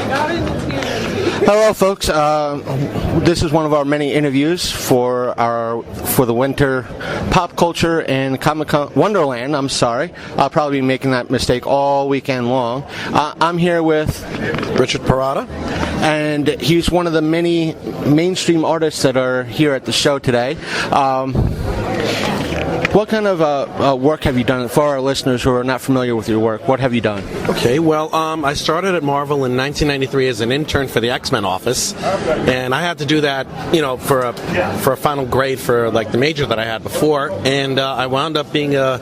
Hello, folks. This is one of our many interviews for the winter pop culture and Comic Wonderland. I'm sorry, I'll probably be making that mistake all weekend long. I'm here with Rich Perotta, and he's one of the many mainstream artists that are here at the show today. What kind of work have you done for our listeners who are not familiar with your work? What have you done? Okay, well, I started at Marvel in 1993 as an intern for the X-Men office, and I had to do that, for a final grade for like the major that I had before, and I wound up being a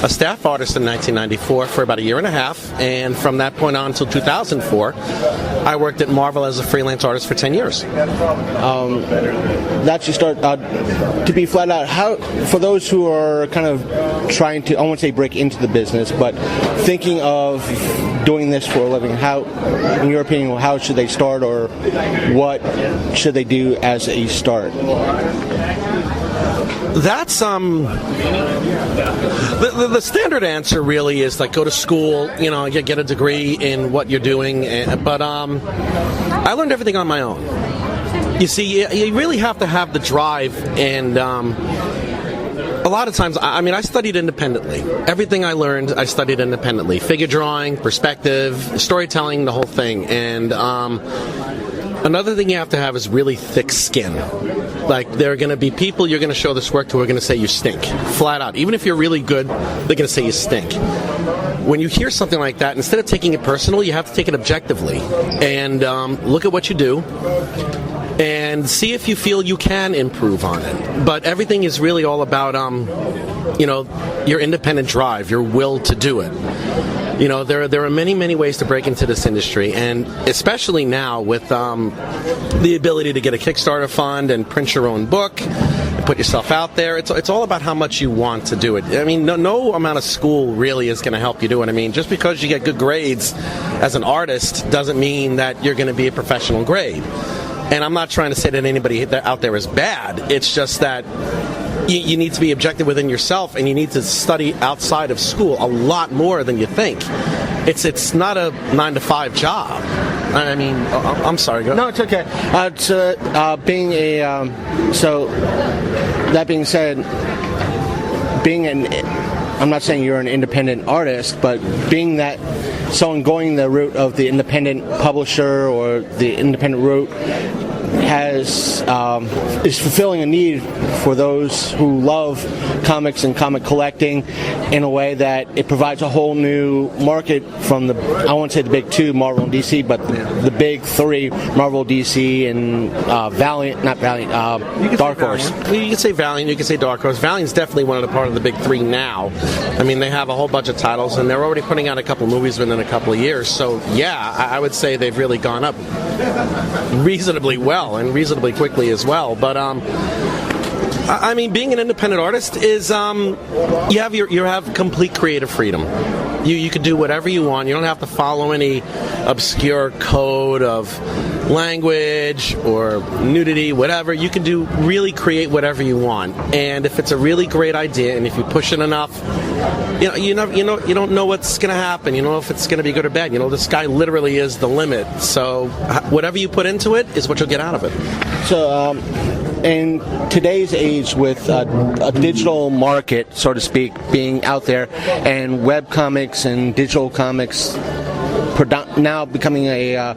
staff artist in 1994 for about a year and a half, and from that point on until 2004, I worked at Marvel as a freelance artist for 10 years. That's your start. To be flat out, how for those who are kind of trying to, I won't say break into the business, but thinking of doing this for a living, how, in your opinion, how should they start, or what should they do as a start? That's the standard answer really is like go to school, get a degree in what you're doing, but I learned everything on my own. You see, you really have to have the drive, and a lot of times, I studied independently. Everything I learned, I studied independently. Figure drawing, perspective, storytelling, the whole thing. And another thing you have to have is really thick skin. Like, there are going to be people you're going to show this work to who are going to say you stink. Flat out. Even if you're really good, they're going to say you stink. When you hear something like that, instead of taking it personally, you have to take it objectively. And look at what you do and see if you feel you can improve on it. But everything is really all about, your independent drive, your will to do it. There are many, many ways to break into this industry, and especially now with the ability to get a Kickstarter fund and print your own book, and put yourself out there. It's all about how much you want to do it. No amount of school really is going to help you do it. Just because you get good grades as an artist doesn't mean that you're going to be a professional grade. And I'm not trying to say that anybody out there is bad. It's just that you need to be objective within yourself, and you need to study outside of school a lot more than you think. It's not a 9-to-5 job. I'm sorry. Go. No, it's okay. So that being said, I'm not saying you're an independent artist, but being that someone going the route of the independent publisher or the independent route is fulfilling a need for those who love comics and comic collecting in a way that it provides a whole new market from I won't say the big two, Marvel and DC, but the big three, Marvel, DC, and Dark Horse. You can say Valiant, you can say Dark Horse. Valiant's definitely one of the part of the big three now. They have a whole bunch of titles, and they're already putting out a couple movies within a couple of years. So, yeah, I would say they've really gone up reasonably well and reasonably quickly as well. But being an independent artist is you have complete creative freedom. You can do whatever you want. You don't have to follow any obscure code of language or nudity, whatever. You can really create whatever you want. And if it's a really great idea, and if you push it enough, you don't know what's going to happen. You don't know if it's going to be good or bad. The sky literally is the limit. So whatever you put into it is what you'll get out of it. So in today's age, with a digital market, so to speak, being out there, and web comics and digital comics now becoming a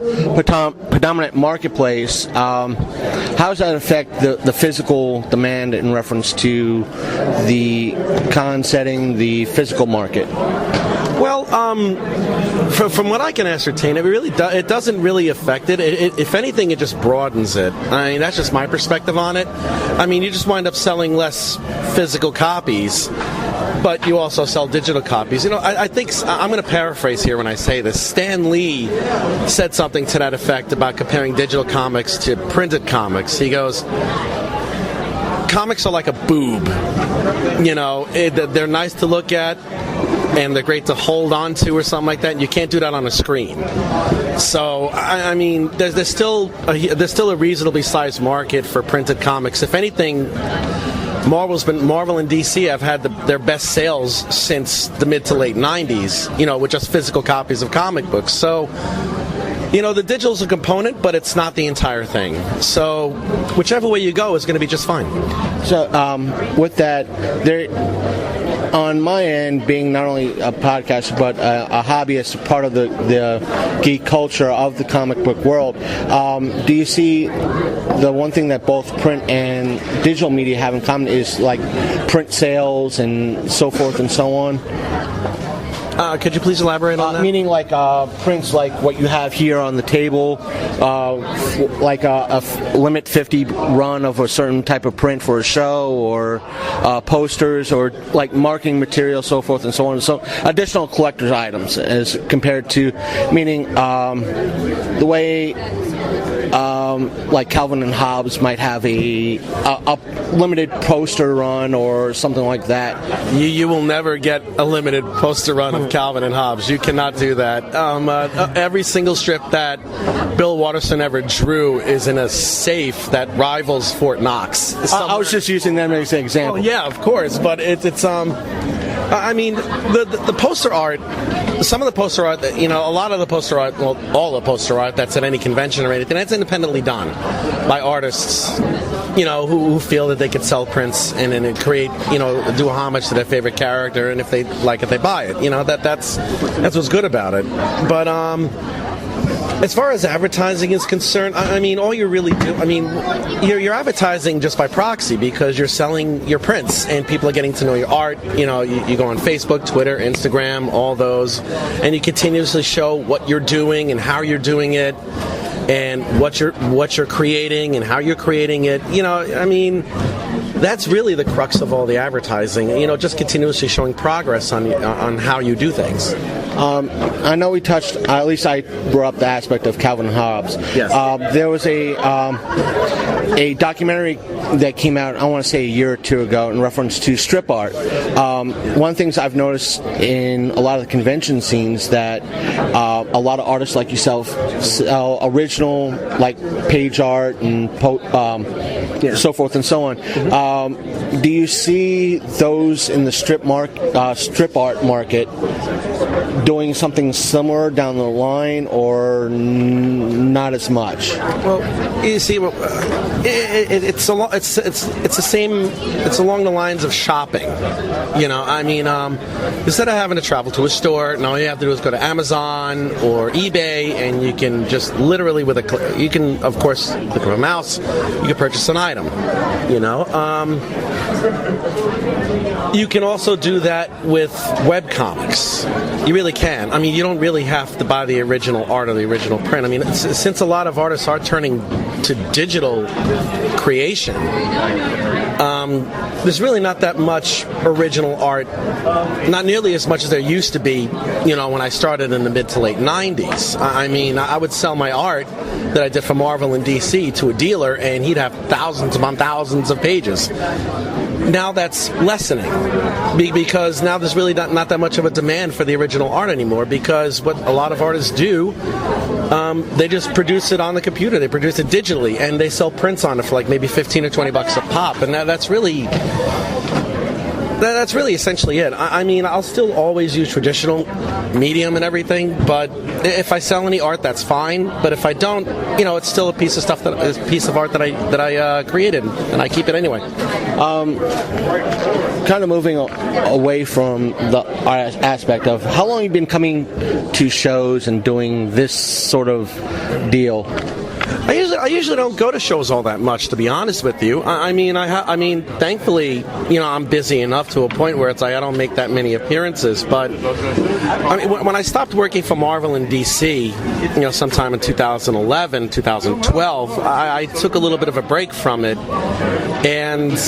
predominant marketplace, how does that affect the physical demand in reference to the con setting, the physical market? Well, from what I can ascertain, it doesn't really affect it. If anything, it just broadens it. That's just my perspective on it. You just wind up selling less physical copies, but you also sell digital copies. I think I'm going to paraphrase here when I say this. Stan Lee said something to that effect about comparing digital comics to printed comics. He goes, comics are like a boob. They're nice to look at, and they're great to hold on to or something like that, and you can't do that on a screen. So, there's still a reasonably sized market for printed comics. If anything, Marvel and DC have had their best sales since the mid to late 90s, with just physical copies of comic books. So The digital's a component, but it's not the entire thing. So whichever way you go is going to be just fine. So with that, on my end, being not only a podcaster but a hobbyist, part of the geek culture of the comic book world, do you see the one thing that both print and digital media have in common is like print sales and so forth and so on? Could you please elaborate on that? Meaning like prints like what you have here on the table, like a limit 50 run of a certain type of print for a show, or posters, or like marketing material, so forth and so on. So additional collector's items as compared to, meaning the way like Calvin and Hobbes might have a limited poster run or something like that. You will never get a limited poster run of Calvin and Hobbes. You cannot do that. Every single strip that Bill Watterson ever drew is in a safe that rivals Fort Knox. I was just using them as an example. Oh, yeah, of course, but it's I mean, the poster art, some of the poster art, a lot of the poster art, well, all the poster art that's at any convention or anything, that's independently done by artists, who feel that they could sell prints and create, do a homage to their favorite character, and if they like it, they buy it. That's what's good about it. But as far as advertising is concerned, I mean, all you really do, you're advertising just by proxy, because you're selling your prints and people are getting to know your art. You go on Facebook, Twitter, Instagram, all those, and you continuously show what you're doing and how you're doing it, and what you're creating and how you're creating it. That's really the crux of all the advertising. Just continuously showing progress on how you do things. I know we touched, at least I brought up the aspect of Calvin and Hobbes. Yes. There was a documentary that came out, I want to say a year or two ago, in reference to strip art. One of the things I've noticed in a lot of the convention scenes that a lot of artists like yourself sell original, like page art and so forth and so on. Do you see those in the strip art market doing something similar down the line, or not as much? Well, you see, it's the same. It's along the lines of shopping. Instead of having to travel to a store, now all you have to do is go to Amazon or eBay, and you can just literally you can, of course, click of a mouse, you can purchase an item. You can also do that with webcomics. You really can. You don't really have to buy the original art or the original print. Since a lot of artists are turning to digital creation, there's really not that much original art, not nearly as much as there used to be, when I started in the mid to late 90s. I would sell my art that I did for Marvel and DC to a dealer, and he'd have thousands upon thousands of pages. Now that's lessening, because now there's really not that much of a demand for the original art anymore, because what a lot of artists do, they just produce it on the computer, they produce it digitally, and they sell prints on it for like maybe $15 or $20 a pop, and that's really essentially it. I'll still always use traditional medium and everything, but if I sell any art, that's fine. But if I don't, it's still a piece of art that I created, and I keep it anyway. Kind of moving away from the art aspect of how long you've been coming to shows and doing this sort of deal. I usually don't go to shows all that much, to be honest with you. Thankfully, I'm busy enough to a point where it's like I don't make that many appearances. But when I stopped working for Marvel and DC, sometime in 2011, 2012, I took a little bit of a break from it. And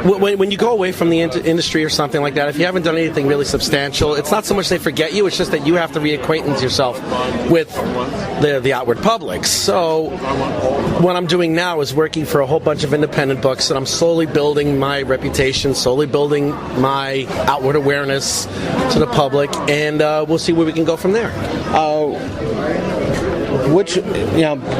when you go away from the industry or something like that, if you haven't done anything really substantial, it's not so much they forget you, it's just that you have to reacquaintance yourself with the outward public. So what I'm doing now is working for a whole bunch of independent books, and I'm slowly building my reputation, slowly building my outward awareness to the public, and we'll see where we can go from there. Which,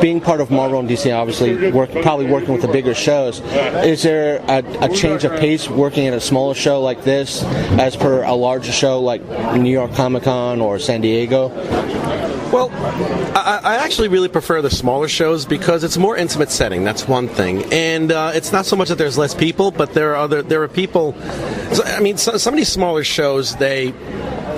being part of Marvel and DC, obviously, probably working with the bigger shows, is there a change of pace working at a smaller show like this as per a larger show like New York Comic Con or San Diego? Well, I actually really prefer the smaller shows because it's a more intimate setting. That's one thing, and it's not so much that there's less people, but there are people. I mean, some of these smaller shows, they're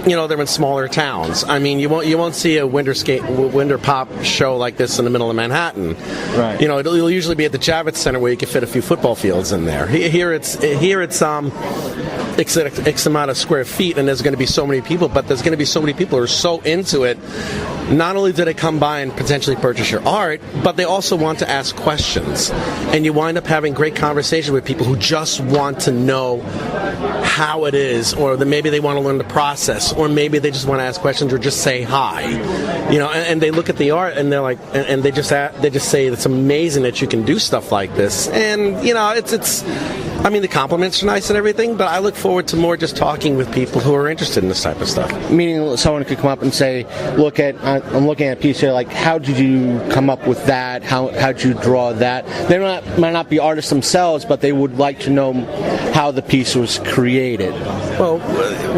in smaller towns. I mean, you won't see a winter pop show like this in the middle of Manhattan. Right. It'll usually be at the Javits Center where you can fit a few football fields in there. Here it's X amount of square feet, and there's going to be so many people, but there's going to be so many people who are so into it. Not only do they come by and potentially purchase your art, but they also want to ask questions. And you wind up having great conversation with people who just want to know how it is, or maybe they want to learn the process, or maybe they just want to ask questions or just say hi. And they look at the art and they're like, and they just say it's amazing that you can do stuff like this. And it's I mean, the compliments are nice and everything, but I look forward to more just talking with people who are interested in this type of stuff. Meaning someone could come up and say, I'm looking at a piece here, like, how did you come up with that? How did you draw that? They might not be artists themselves, but they would like to know how the piece was created. Well,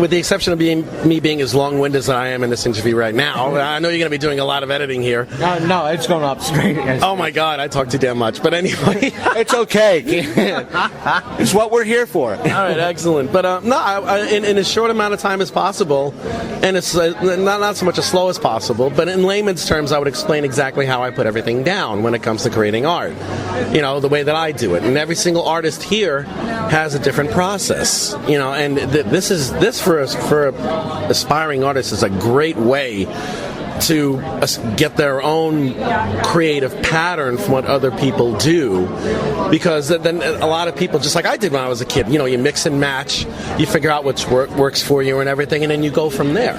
with the exception of me being as long-winded as I am in this interview right now, I know you're going to be doing a lot of editing here. No, it's going up straight. Oh my God, I talk too damn much. But anyway. It's okay. It's what we're here for. All right, excellent. But in as short amount of time as possible, and it's not so much as slow as possible, but in layman's terms, I would explain exactly how I put everything down when it comes to creating art. The way that I do it. And every single artist here has a different process. And this for aspiring artists is a great way to get their own creative pattern from what other people do, because then a lot of people, just like I did when I was a kid, you mix and match, you figure out what works for you and everything, and then you go from there.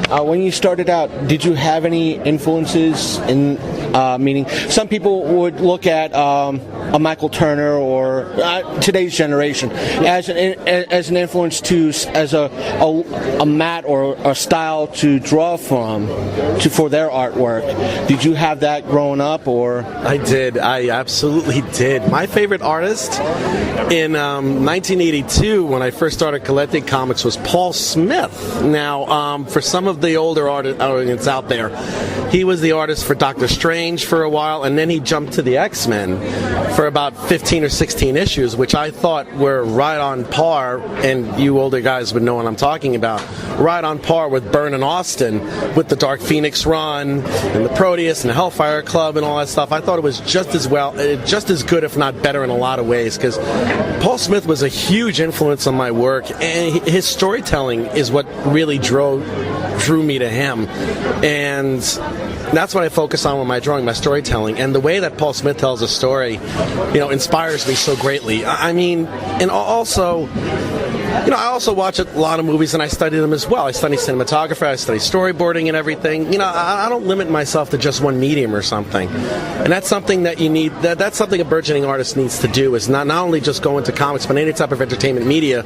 When you started out, did you have any influences in, meaning some people would look at a Michael Turner or today's generation as an influence as a mat or a style to draw from for their artwork? Did you have that growing up, or? I did. I absolutely did. My favorite artist in 1982, when I first started collecting comics, was Paul Smith. Now, for some of the older audience out there, he was the artist for Doctor Strange for a while, and then he jumped to the X-Men for about 15 or 16 issues, which I thought were right on par, and you older guys would know what I'm talking about, right on par with Byrne and Austin, with the Dark Phoenix run, and the Proteus, and the Hellfire Club, and all that stuff. I thought it was just as good, if not better, in a lot of ways, because Paul Smith was a huge influence on my work, and his storytelling is what really drew me to him, and that's what I focus on with my drawing, my storytelling, and the way that Paul Smith tells a story, inspires me so greatly. I mean, and also, I also watch a lot of movies and I study them as well. I study cinematography, I study storyboarding and everything. I don't limit myself to just one medium or something, and that's something that you need. That's something a burgeoning artist needs to do, is not only just go into comics, but any type of entertainment media,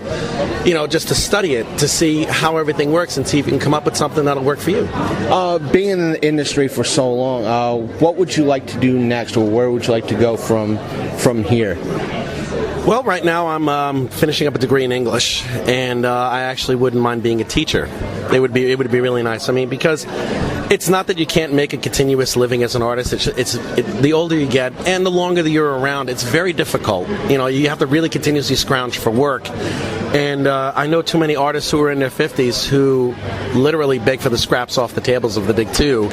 just to study it, to see how everything works and see if you can come up with something that'll work for you. Being in the industry for so long, what would you like to do next, or where would you like to go from here? Well, right now I'm finishing up a degree in English, and I actually wouldn't mind being a teacher. It would be really nice. I mean, because it's not that you can't make a continuous living as an artist. The older you get and the longer that you're around, it's very difficult. You have to really continuously scrounge for work. And I know too many artists who are in their 50s who literally beg for the scraps off the tables of the big two,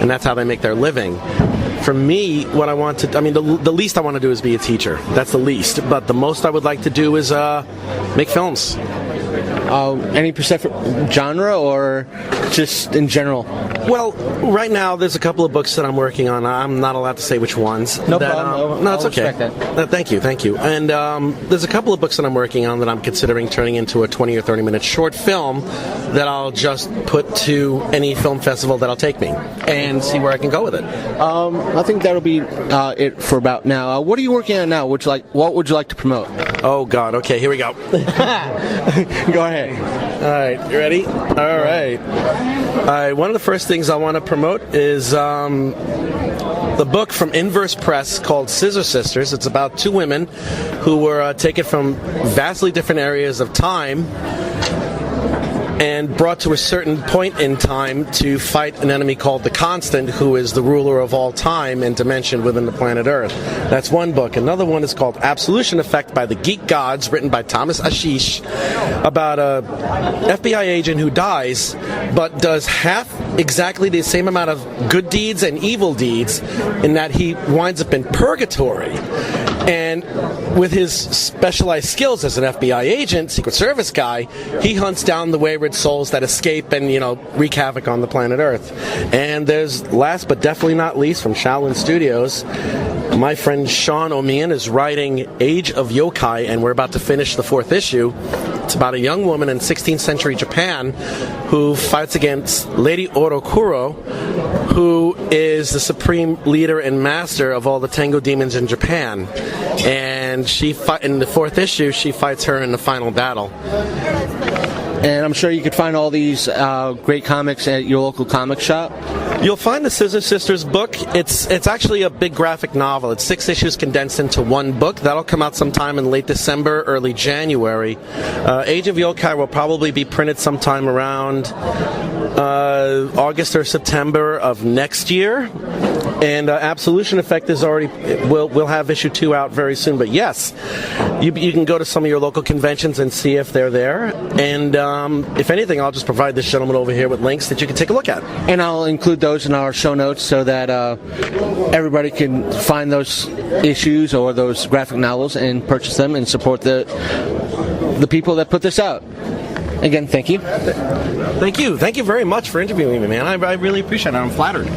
and that's how they make their living. For me, what I want to, the least I want to do is be a teacher. That's the least. But the most I would like to do is make films. Any specific genre, or just in general? Well, right now there's a couple of books that I'm working on. I'm not allowed to say which ones. No problem. No, it's okay. Thank you. And there's a couple of books that I'm working on that I'm considering turning into a 20 or 30-minute short film that I'll just put to any film festival that'll take me and see where I can go with it. I think that'll be it for about now. What are you working on now? What would you like to promote? Oh, God. Okay, here we go. Go ahead. All right, you ready? All right. One of the first things I want to promote is the book from Inverse Press called Scissor Sisters. It's about two women who were taken from vastly different areas of time and brought to a certain point in time to fight an enemy called the Constant, who is the ruler of all time and dimension within the planet Earth. That's one book. Another one is called Absolution Effect by the Geek Gods, written by Thomas Ashish, about a FBI agent who dies but does half exactly the same amount of good deeds and evil deeds, in that he winds up in purgatory. And with his specialized skills as an FBI agent, Secret Service guy, he hunts down the wayward souls that escape and, wreak havoc on the planet Earth. And there's, last but definitely not least, from Shaolin Studios, my friend Sean Omian is writing Age of Yokai, and we're about to finish the 4th issue. It's about a young woman in 16th century Japan who fights against Lady Orokuro, who is the supreme leader and master of all the Tango demons in Japan. And in the 4th issue, she fights her in the final battle. And I'm sure you could find all these great comics at your local comic shop. You'll find the Scissor Sisters book. It's actually a big graphic novel. It's 6 issues condensed into one book. That'll come out sometime in late December, early January. Age of Yokai will probably be printed sometime around August or September of next year. And Absolution Effect is already will have issue 2 out very soon. But yes, you can go to some of your local conventions and see if they're there. And if anything, I'll just provide this gentleman over here with links that you can take a look at. And I'll include those in our show notes so that everybody can find those issues or those graphic novels and purchase them and support the people that put this out. Again, thank you. Thank you. Thank you very much for interviewing me, man. I really appreciate it. I'm flattered.